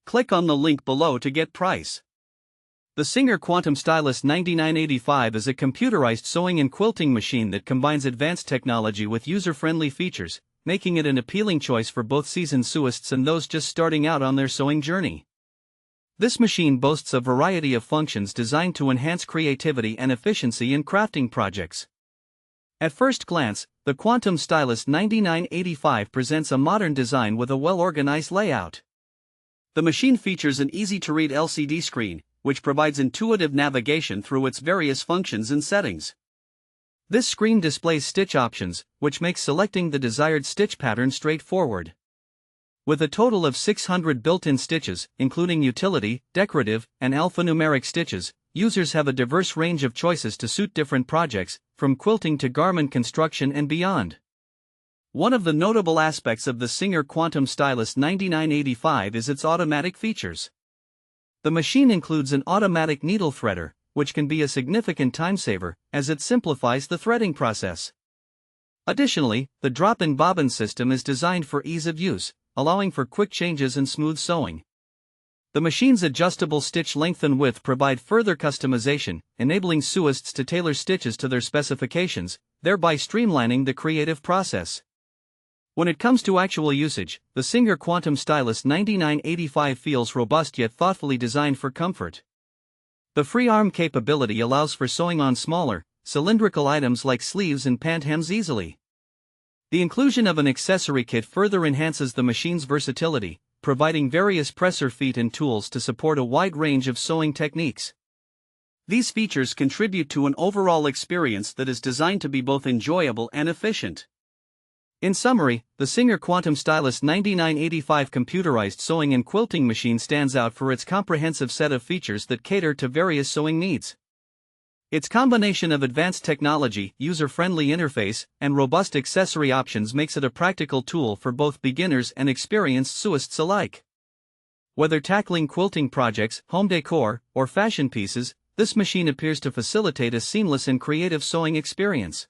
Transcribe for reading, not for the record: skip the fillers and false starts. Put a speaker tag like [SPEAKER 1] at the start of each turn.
[SPEAKER 1] Click on the link below to get price. The SINGER Quantum Stylist 9985 is a computerized sewing and quilting machine that combines advanced technology with user-friendly features, making it an appealing choice for both seasoned sewists and those just starting out on their sewing journey. This machine boasts a variety of functions designed to enhance creativity and efficiency in crafting projects. At first glance, the Quantum Stylist 9985 presents a modern design with a well-organized layout. The machine features an easy-to-read LCD screen, which provides intuitive navigation through its various functions and settings. This screen displays stitch options, which makes selecting the desired stitch pattern straightforward. With a total of 600 built-in stitches, including utility, decorative, and alphanumeric stitches, users have a diverse range of choices to suit different projects, from quilting to garment construction and beyond. One of the notable aspects of the SINGER Quantum Stylist 9985 is its automatic features. The machine includes an automatic needle threader, which can be a significant time saver, as it simplifies the threading process. Additionally, the drop-in bobbin system is designed for ease of use, allowing for quick changes and smooth sewing. The machine's adjustable stitch length and width provide further customization, enabling sewists to tailor stitches to their specifications, thereby streamlining the creative process. When it comes to actual usage, the SINGER Quantum Stylist 9985 feels robust yet thoughtfully designed for comfort. The free arm capability allows for sewing on smaller, cylindrical items like sleeves and pant hems easily. The inclusion of an accessory kit further enhances the machine's versatility, providing various presser feet and tools to support a wide range of sewing techniques. These features contribute to an overall experience that is designed to be both enjoyable and efficient. In summary, the SINGER Quantum Stylist 9985 computerized sewing and quilting machine stands out for its comprehensive set of features that cater to various sewing needs. Its combination of advanced technology, user-friendly interface, and robust accessory options makes it a practical tool for both beginners and experienced sewists alike. Whether tackling quilting projects, home decor, or fashion pieces, this machine appears to facilitate a seamless and creative sewing experience.